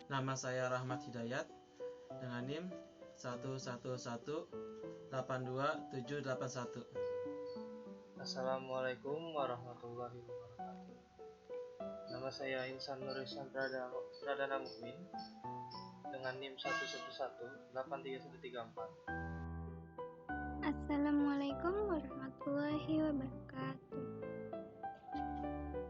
Nama saya Rahmat Hidayat dengan NIM 111827781. Assalamualaikum warahmatullahi wabarakatuh. Nama saya Insan Nur Ihsan Pradana Mukmin dengan NIM 1118334. Assalamualaikum warahmatullahi wabarakatuh.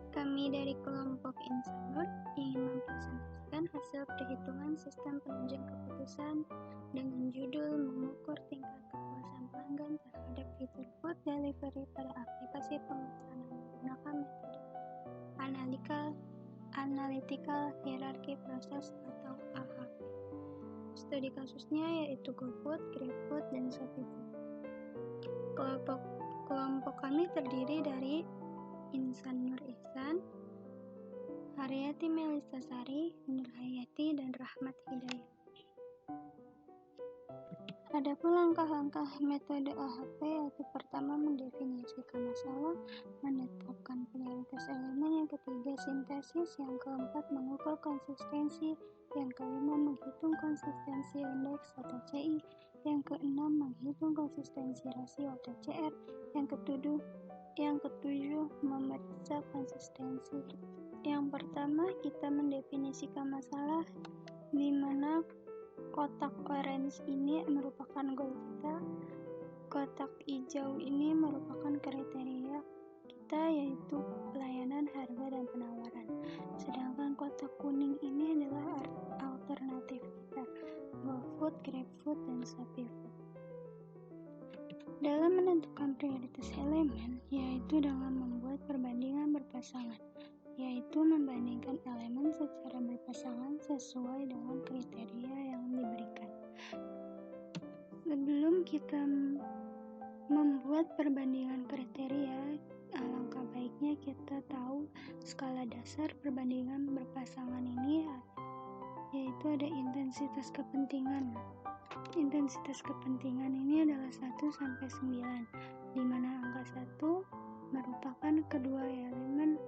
Kami dari kelompok Insan Nur ingin mempresentasikan hasil perhitungan sistem penunjang keputusan dengan judul mengukur tingkat kepuasan pelanggan terhadap fitur food delivery pada aplikasi pemesanan menggunakan metode Analytical Hierarchy Process atau AHP. Studi kasusnya yaitu GoFood, GrabFood, dan ShopeeFood. Kelompok kami terdiri dari Insan Nur Ihsan, Haryati Melistasari, Nur Hayati, dan Rahmat Hidayat. Adapun langkah-langkah metode AHP yaitu pertama mendefinisikan masalah, menetapkan prioritas elemen, yang ketiga sintesis, yang keempat mengukur konsistensi, yang kelima menghitung konsistensi indeks atau CI, yang keenam menghitung konsistensi rasio atau CR, yang ketujuh memeriksa konsistensi. Yang pertama kita mendefinisikan masalah, di mana kotak orange ini merupakan goal kita, kotak hijau ini merupakan kriteria kita yaitu pelayanan, harga, dan penawaran. Sedangkan kotak kuning ini adalah alternatif kita, GoFood, GrabFood, dan ShopeeFood. Dalam menentukan prioritas elemen, yaitu dalam membuat perbandingan berpasangan, yaitu membandingkan elemen secara berpasangan sesuai dengan kriteria yang diberikan. Sebelum kita membuat perbandingan kriteria, alangkah baiknya kita tahu skala dasar perbandingan berpasangan ini, yaitu ada intensitas kepentingan. Intensitas kepentingan ini adalah 1-9, di mana angka 1 merupakan kedua elemen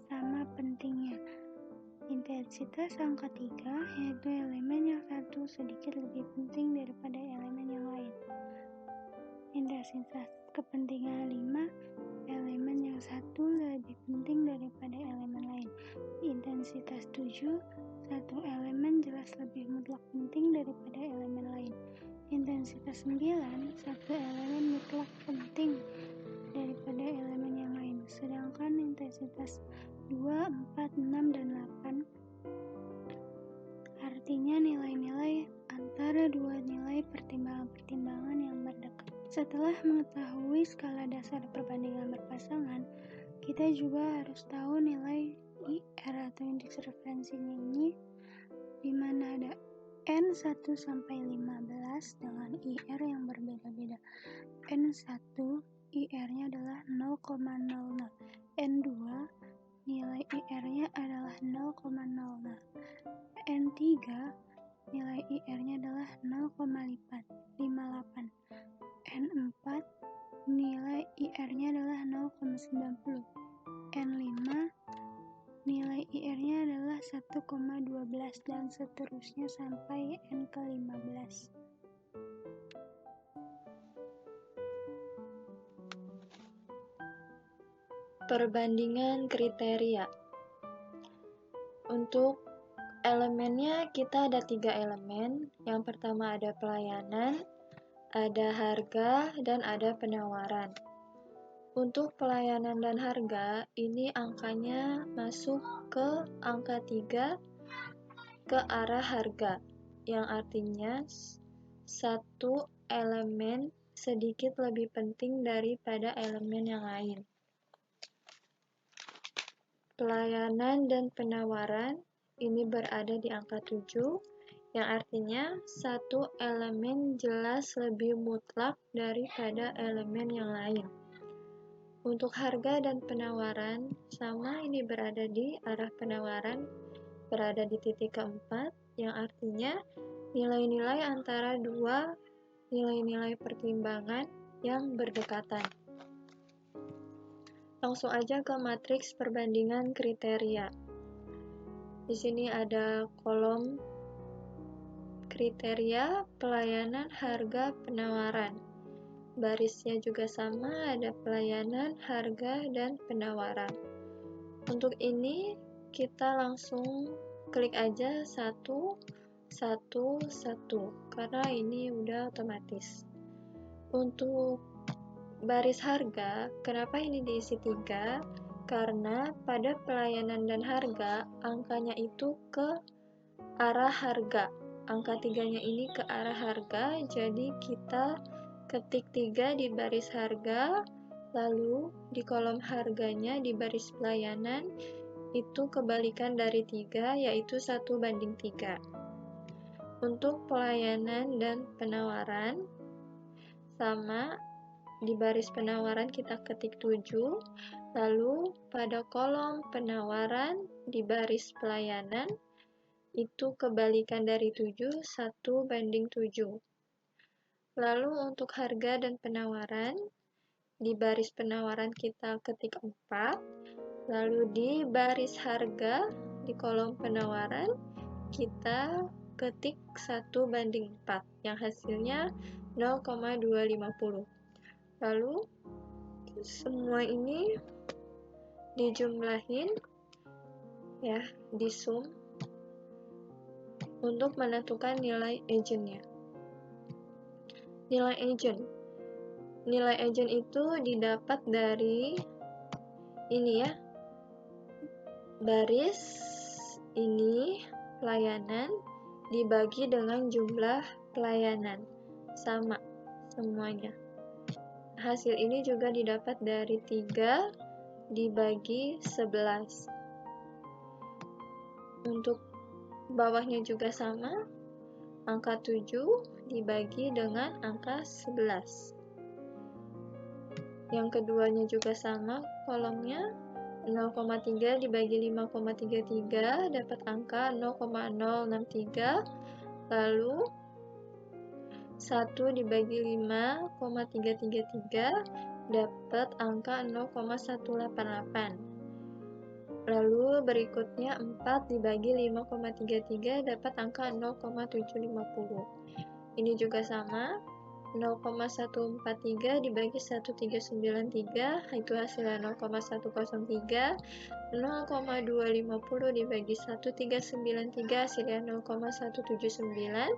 sama pentingnya. Intensitas angka 3 yaitu elemen yang satu sedikit lebih penting daripada elemen yang lain. Intensitas kepentingan 5, elemen yang satu lebih penting daripada elemen lain. Intensitas 7, satu elemen jelas lebih mutlak penting daripada elemen lain. Intensitas 9, satu elemen mutlak penting daripada elemen yang lain. Sedangkan intensitas 2, 4, 6, dan 8 artinya nilai-nilai antara dua nilai pertimbangan-pertimbangan yang berdekat. Setelah mengetahui skala dasar perbandingan berpasangan, kita juga harus tahu nilai IR atau indeks referensinya ini, di mana ada N1-15 dengan IR yang berbeda-beda. N1 IR-nya adalah 0,00, N2 nilai IR-nya adalah 0,00, N3 nilai IR-nya adalah 0,58, N4 nilai IR-nya adalah 0,90, N5 nilai IR-nya adalah 1,12, dan seterusnya sampai N ke-15. Perbandingan kriteria. Untuk elemennya kita ada 3 elemen. Yang pertama ada pelayanan, ada harga, dan ada penawaran. Untuk pelayanan dan harga, ini angkanya masuk ke angka 3 ke arah harga, yang artinya satu elemen sedikit lebih penting daripada elemen yang lain. Pelayanan dan penawaran ini berada di angka 7, yang artinya satu elemen jelas lebih mutlak daripada elemen yang lain. Untuk harga dan penawaran, sama, ini berada di arah penawaran, berada di titik keempat, yang artinya nilai-nilai antara dua nilai-nilai pertimbangan yang berdekatan. Langsung aja ke matriks perbandingan kriteria. Di sini ada kolom kriteria, pelayanan, harga, penawaran. Barisnya juga sama, ada pelayanan, harga, dan penawaran. Untuk ini kita langsung klik aja satu, karena ini udah otomatis. Untuk baris harga, kenapa ini diisi 3? Karena pada pelayanan dan harga, angkanya itu ke arah harga. Angka 3-nya ini ke arah harga, jadi kita ketik 3 di baris harga, lalu di kolom harganya di baris pelayanan, itu kebalikan dari 3, yaitu 1:3. Untuk pelayanan dan penawaran, sama, di baris penawaran kita ketik 7, lalu pada kolom penawaran di baris pelayanan itu kebalikan dari 7, 1:7. Lalu untuk harga dan penawaran, di baris penawaran kita ketik 4, lalu di baris harga di kolom penawaran kita ketik 1:4 yang hasilnya 0,250. Lalu semua ini dijumlahin ya, di sum untuk menentukan nilai agentnya. Nilai agent itu didapat dari ini ya, baris ini pelayanan dibagi dengan jumlah pelayanan, sama semuanya. Hasil ini juga didapat dari 3 dibagi 11. Untuk bawahnya juga sama, angka 7 dibagi dengan angka 11. Yang keduanya juga sama, kolomnya 0,3 dibagi 5,33 dapat angka 0,063. Lalu 1 dibagi 5,333 dapat angka 0,188. Lalu berikutnya 4 dibagi 5,33 dapat angka 0,750. Ini juga sama, 0,143 dibagi 1393 itu hasilnya 0,103. 0,250 dibagi 1393 hasilnya 0,179.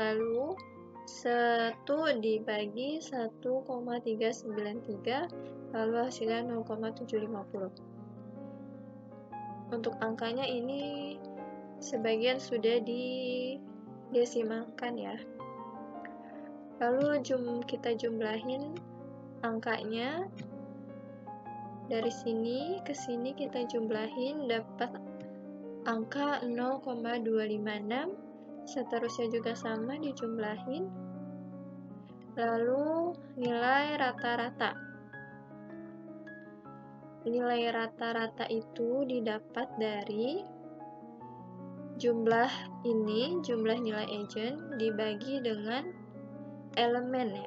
Lalu 1 dibagi 1,393 lalu hasilnya 0,750. Untuk angkanya ini sebagian sudah didesimalkan ya. Lalu kita jumlahin angkanya, dari sini ke sini kita jumlahin dapat angka 0,256. Seterusnya juga sama dijumlahin. Lalu nilai rata-rata. Nilai rata-rata itu didapat dari jumlah ini, jumlah nilai agent dibagi dengan elemen ya.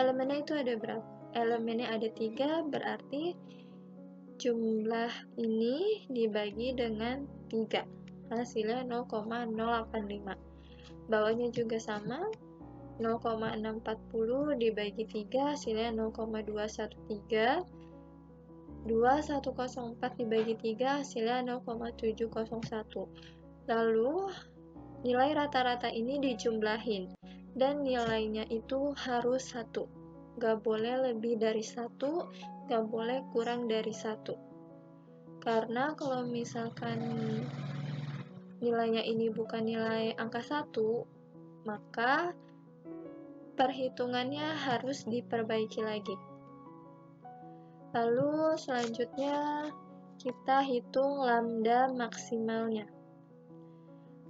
Elemennya itu ada berapa? Elemennya ada 3, berarti jumlah ini dibagi dengan 3. Hasilnya 0,085. Bawahnya juga sama, 0,640 dibagi 3 hasilnya 0,213. 2104 dibagi 3 hasilnya 0,701. Lalu nilai rata-rata ini dijumlahin dan nilainya itu harus 1. Gak boleh lebih dari 1, gak boleh kurang dari 1. Karena kalau misalkan nilainya ini bukan nilai angka 1, maka perhitungannya harus diperbaiki lagi. Lalu selanjutnya kita hitung lambda maksimalnya.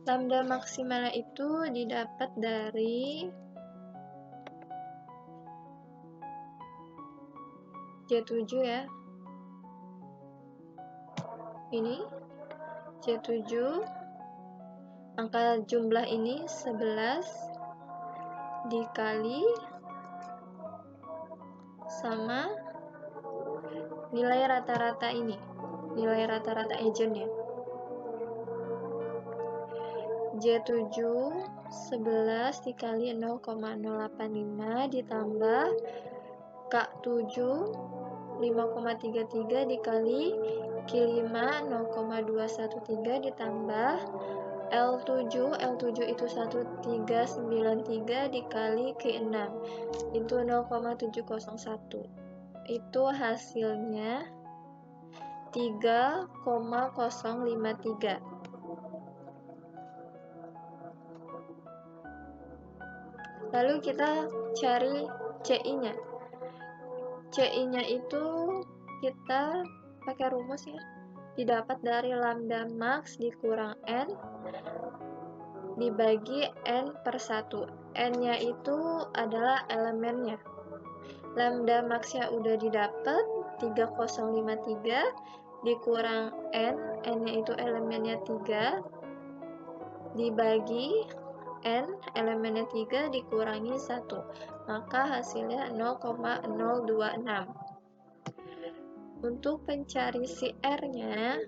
Lambda maksimalnya itu didapat dari J7 ya. Ini J7, angka jumlah ini 11 dikali sama nilai rata-rata ini, nilai rata-rata agentnya. J7 11 dikali 0,085 ditambah K7 5,33 dikali Q5 0,213 ditambah L7 itu 1393 dikali Q6 itu 0,701, itu hasilnya 3,053. Lalu kita cari CI-nya. CI-nya itu kita pakai rumus ya. Didapat dari lambda max dikurang N dibagi N per 1. N-nya itu adalah elemennya. Lambda max-nya udah didapat 3053 dikurang N. N-nya itu elemennya 3 dibagi N, elemennya 3 dikurangi 1, maka hasilnya 0,026. Untuk pencari si R-nya,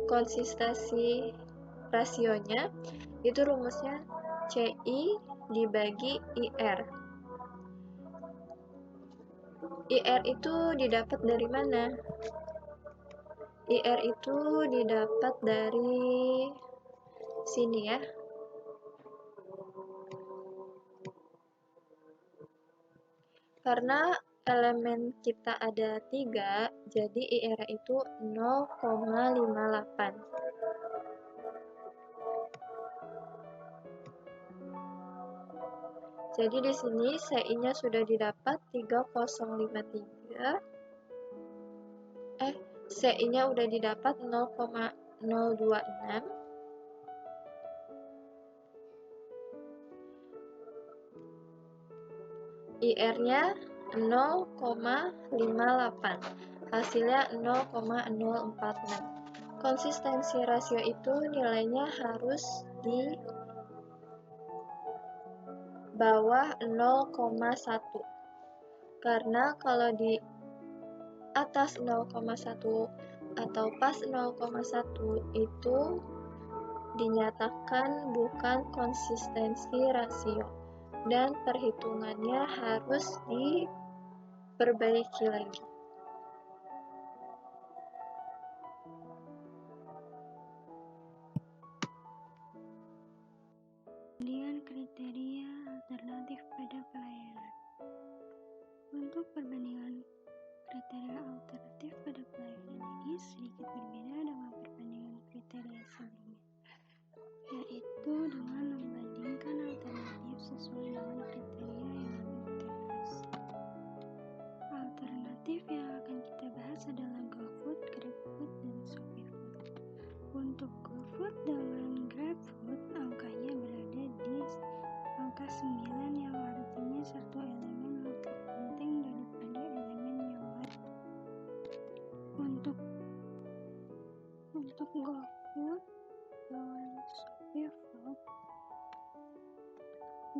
konsistensi rasionya, itu rumusnya CI dibagi IR. IR itu didapat dari mana? IR itu didapat dari sini ya. Karena elemen kita ada 3, jadi IR itu 0,58. Jadi di sini CI-nya sudah didapat 3053. CI-nya udah didapat 0,026. IR-nya 0,58. Hasilnya 0,046. Konsistensi rasio itu nilainya harus di bawah 0,1. Karena kalau di atas 0,1 atau pas 0,1 itu dinyatakan bukan konsistensi rasio dan perhitungannya harus diperbaiki lagi. Perbandingan kriteria alternatif pada pelayanan. Untuk perbandingan kriteria alternatif pada pelayanan ini sedikit berbeda dengan perbandingan kriteria sebelumnya, yaitu dengan membandingkan alternatif sesuai dengan kriteria yang diterapkan. Alternatif yang akan kita bahas adalah GoFood, GrabFood, dan ShopeeFood. Untuk GoFood dengan GrabFood, angkanya berada di angka 9 yang artinya satu elemen lebih penting daripada elemen yang lain. Untuk GoFood dengan ShopeeFood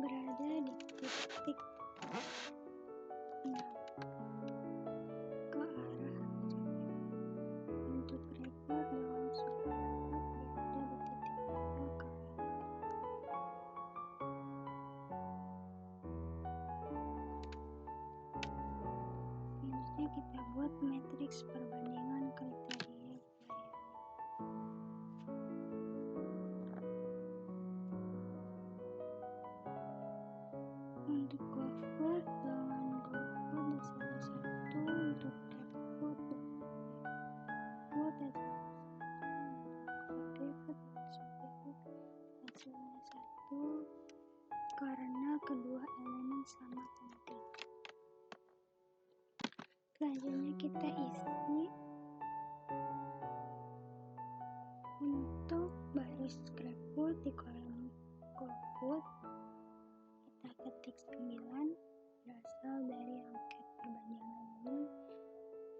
berada di titik 6 ke arah ShopeeFood. Untuk GrabFood dengan ShopeeFood berada di titik 5 ke arah. Selanjutnya kita buat matriks perbandingan kriteria pelayanan. Untuk GoFood dengan GoFood di salah satu, untuk GrabFood dengan GrabFood di salah satu, untuk ShopeeFood dengan ShopeeFood hasilnya 1 karena kedua elemen sama penting. Selanjutnya kita isi untuk baris GrabFood di kolom GoFood. Kita ketik 9 berasal dari angket perbandingan ini,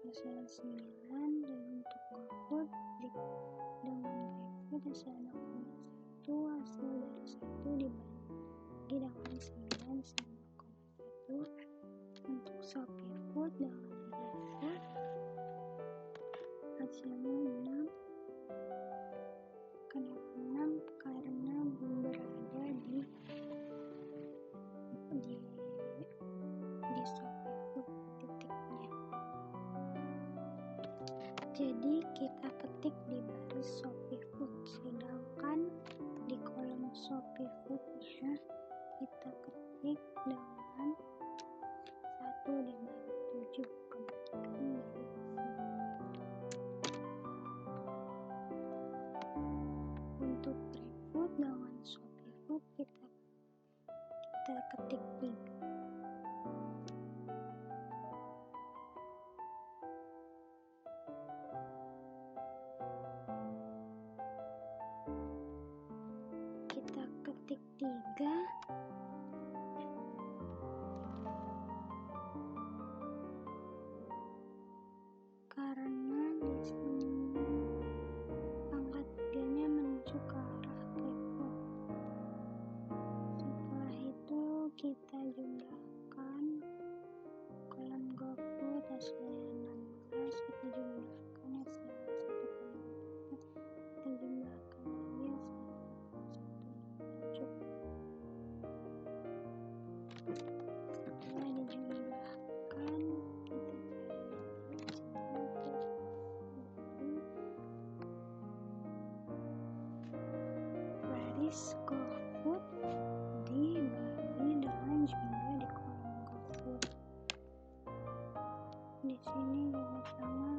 hasil 9, dan untuk GoFood dengan GrabFood hasil 0,1, hasil dari 1 dibagi dengan 9 sama 0,1. Untuk ShopeeFood dengan GrabFood hasilnya 6. Kenapa 6? Karena Jadi kita ketik di baris Shopee Food, sedangkan di kolom Shopee Food-nya kita ketik dengan 1 dibagi 7, kemudian dari untuk GrabFood dengan Shopee Food kita ketik 3. Kita ketik 3 karena di sini angka 3-nya menuju ke arah GrabFood. Setelah itu kita jumlahkan kolom GoFood hasilnya 16, kita jumlahkan hasilnya 1,4, kita jumlahkan lagi hasilnya 1,7. Setelah dijumlahkan kita baris GoFood dibagi dengan jumlah di kolom GoFood. Di sini juga sama,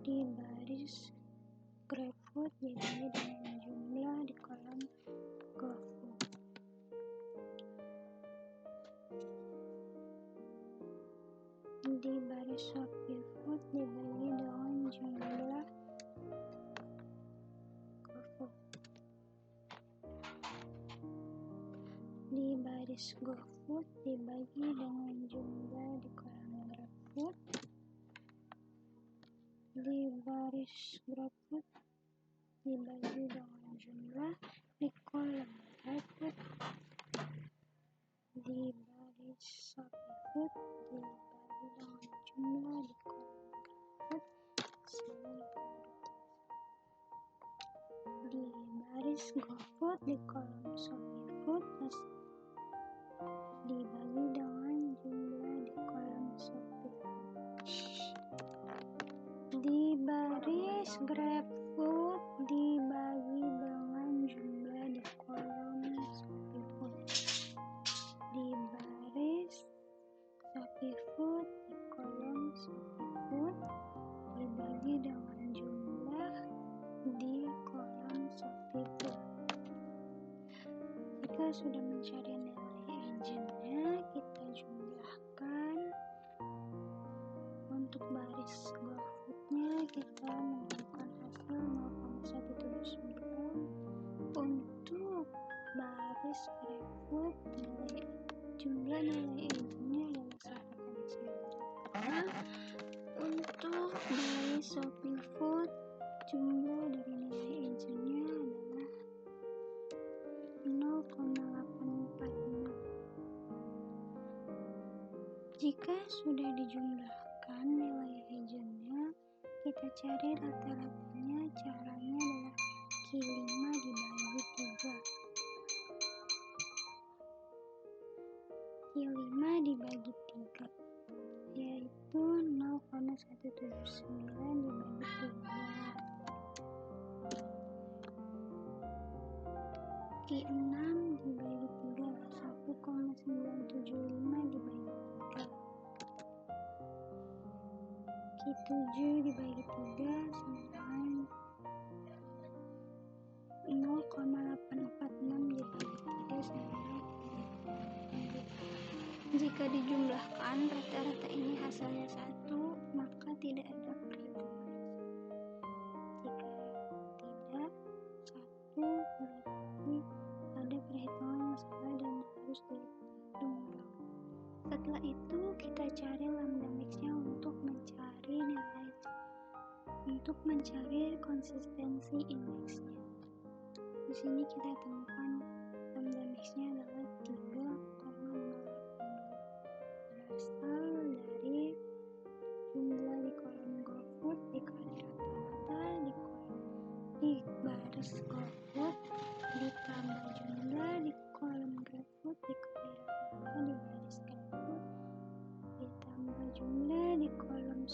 di baris GrabFood dibagi dengan jumlah di kolom GoFood. Di baris Shopee Food dibagi dengan jumlah GoFood. Di baris GoFood dibagi dengan jumlah di kolom GrabFood. Di baris GrabFood dibagi dengan jumlah di kolom GrabFood. Di baris Shopee Food dibagi dengan jumlah di kolom GrabFood. Di baris GoFood di kolom Shopee Food dibagi dengan jumlah di kolom Shopee Food. Di baris GrabFood dibagi dengan jumlah di kolom Shopee Food. Di baris Shopee Food di kolom Shopee Food dibagi dengan jumlah di kolom Shopee Food. Jika sudah mencari nilai agentnya, kita jumlahkan. Untuk baris GoFood-nya kita menemukan hasil 0,179. Untuk baris GrabFood jumlah nilai agentnya adalah 1,9. Untuk baris Shopee Food jumlah dari nilai agentnya adalah 0,846. Jika sudah dijumlahkan nilai agentnya, kita cari rata-ratanya. Caranya adalah Q5 dibagi 3. Q5 dibagi 3 yaitu 0,179 dibagi 3. Q6 dibagi 3 1,975 dibagi 3. Q7 dibagi 3 sama 0,846 dibagi 3 sama. Jika dijumlahkan rata-rata ini hasilnya 1, maka tidak ada perhitungan. Jika tidak 1, berarti ada perhitungan yang salah dan harus dihitung ulang. Setelah itu kita cari lambda max-nya untuk mencari konsistensi indeksnya. Di sini kita temukan lambda max-nya adalah 3,082, berasal dari jumlah di kolom GoFood dikali rata-rata di baris GoFood ditambah jumlah di kolom GrabFood dikali rata-rata di baris GrabFood ditambah jumlah di kolom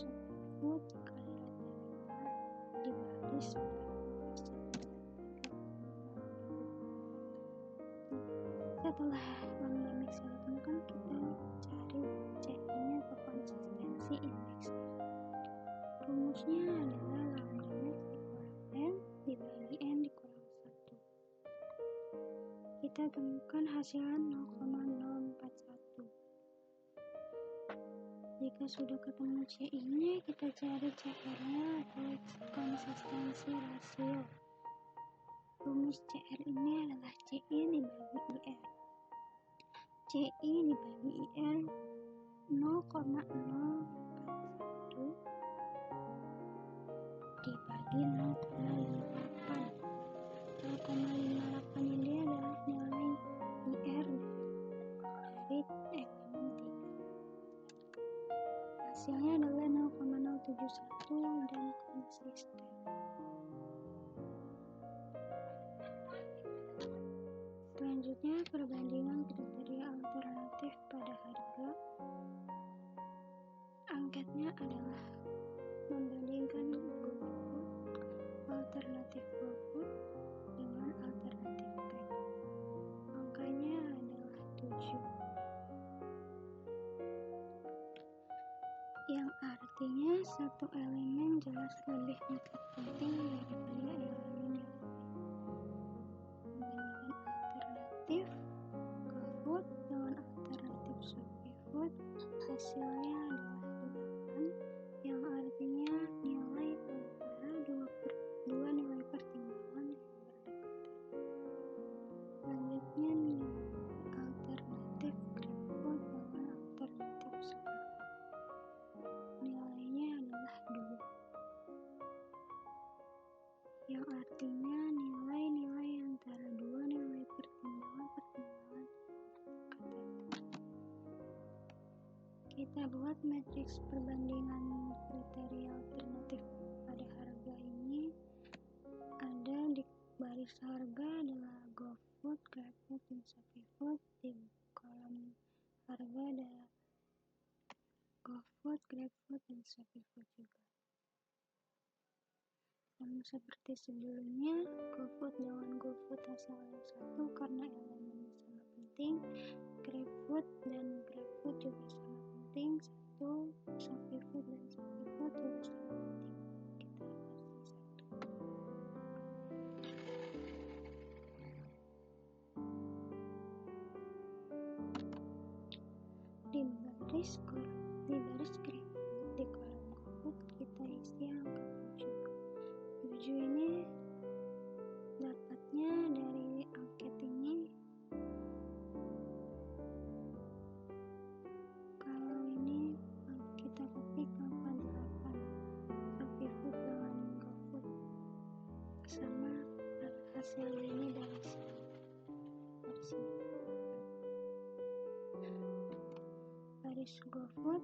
Setelah lambda max ditemukan, kita cari CI-nya atau konsistensi indeks. Rumusnya adalah lambda max dikurangi n dibagi n dikurang 1. Kita temukan hasilnya 0,041. Jika sudah ketemu CI-nya, kita cari CR-nya atau konsistensi rasio. Rumus CR ini adalah CI dibagi IR. CI dibagi IR 0,041 dibagi 0,58. 0,58 ini adalah nilai IR dari elemen 3. Hasilnya adalah 0,071 dan konsisten. Selanjutnya, perbandingan kriteria alternatif pada harga. Angketnya adalah membandingkan GoFood, alternatif GoFood dengan alternatif Grab. Angkanya adalah 7. Yang artinya satu elemen jelas lebih mutlak penting daripada elemen yang lain. Alternatif GoFood dengan alternatif ShopeeFood hasilnya adalah 8, yang artinya nilai antara dua nilai pertimbangan yang berdekatan. Selanjutnya, nilai alternatif GrabFood dengan alternatif ShopeeFood nilainya adalah 2, yang artinya nilai-nilai antara dua nilai pertimbangan Kita buat matriks perbandingan kriteria alternatif pada harga ini. Ada di baris harga adalah GoFood, GrabFood, dan ShopeeFood. Di kolom harga ada GoFood, GrabFood, dan ShopeeFood juga. Sama seperti sebelumnya, GoFood dengan GoFood hasilnya 1 karena elemennya sama penting. GrabFood dan GrabFood juga sama penting 1. ShopeeFood dan ShopeeFood juga sama penting. Kita versi 1. Di baris GrabFood di kolom GoFood kita isi angka 7 ini dapatnya dari angket ini. Kalau ini kita ketik angka 8 ShopeeFood dengan GoFood sama hasil ini dari sini. Baris GoFood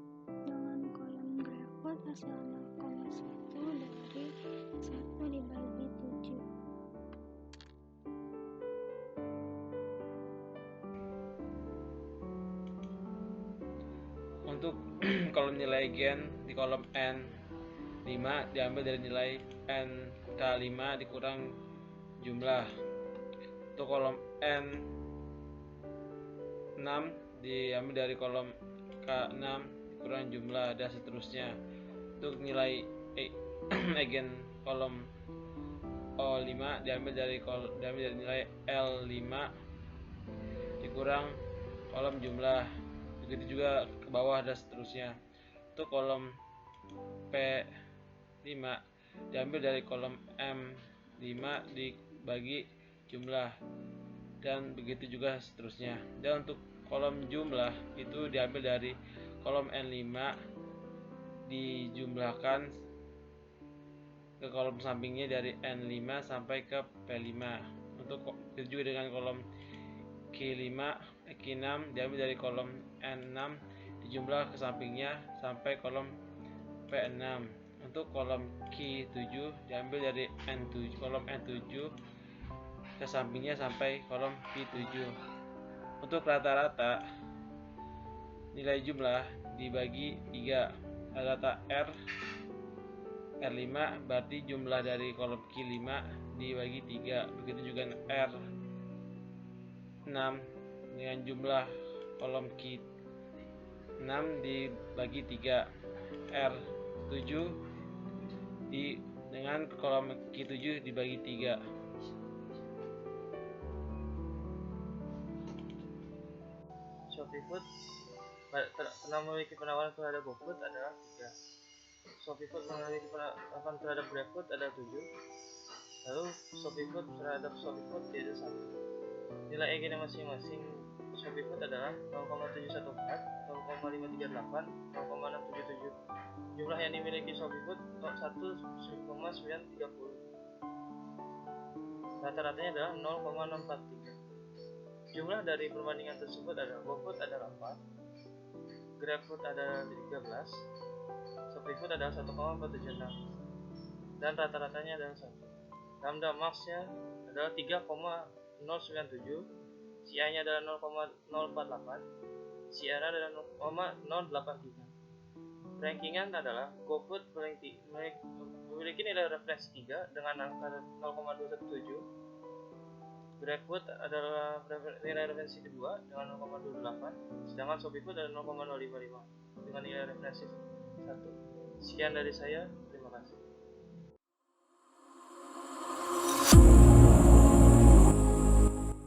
dengan kolom GrabFood hasil 0,1 dari 1 dibagi 7. Untuk kolom nilai gen di kolom N5 diambil dari nilai NK5 dikurang jumlah. Untuk kolom N6 diambil dari kolom K6 dikurang jumlah, dan seterusnya. Untuk nilai egen kolom O5 diambil dari nilai L5 dikurang kolom jumlah. Begitu juga ke bawah dan seterusnya. Untuk kolom P5 diambil dari kolom M5 dibagi jumlah, dan begitu juga seterusnya. Dan untuk kolom jumlah itu diambil dari kolom N5 dijumlahkan ke kolom sampingnya dari N5 sampai ke P5. Untuk begitu juga dengan kolom Q6 diambil dari kolom N6 dijumlah ke sampingnya sampai kolom P6. Untuk kolom Q7 diambil dari kolom N7 ke sampingnya sampai kolom Q7. Untuk rata-rata nilai jumlah dibagi 3. Rata R5 berarti jumlah dari kolom Q5 dibagi 3. Begitu juga R6 dengan jumlah kolom Q6 dibagi 3, R7 dengan kolom Q7 dibagi 3. ShopeeFood pernah memiliki penawaran terhadap GoFood adalah 3. ShopeeFood memiliki penawaran terhadap GrabFood adalah 7. Lalu ShopeeFood terhadap ShopeeFood yaitu 1. Nilai EG masing-masing ShopeeFood adalah 0,714, 0,538, 0,677. Jumlah yang dimiliki ShopeeFood 1,930. Rata-ratanya adalah 0,643. Jumlah dari perbandingan tersebut adalah GoFood adalah 4, GrabFood adalah 13, ShopeeFood adalah 1,476, dan rata-ratanya adalah 1. Lambda max-nya adalah 3,097, CI-nya adalah 0,048, CR adalah 0,083. Rankingan adalah GoFood memiliki nilai referensi 3 dengan angka 0,217. GrabFood adalah nilai referensi kedua dengan 0,28, sedangkan ShopeeFood adalah 0,055 dengan nilai referensi 1. Sekian dari saya, terima kasih.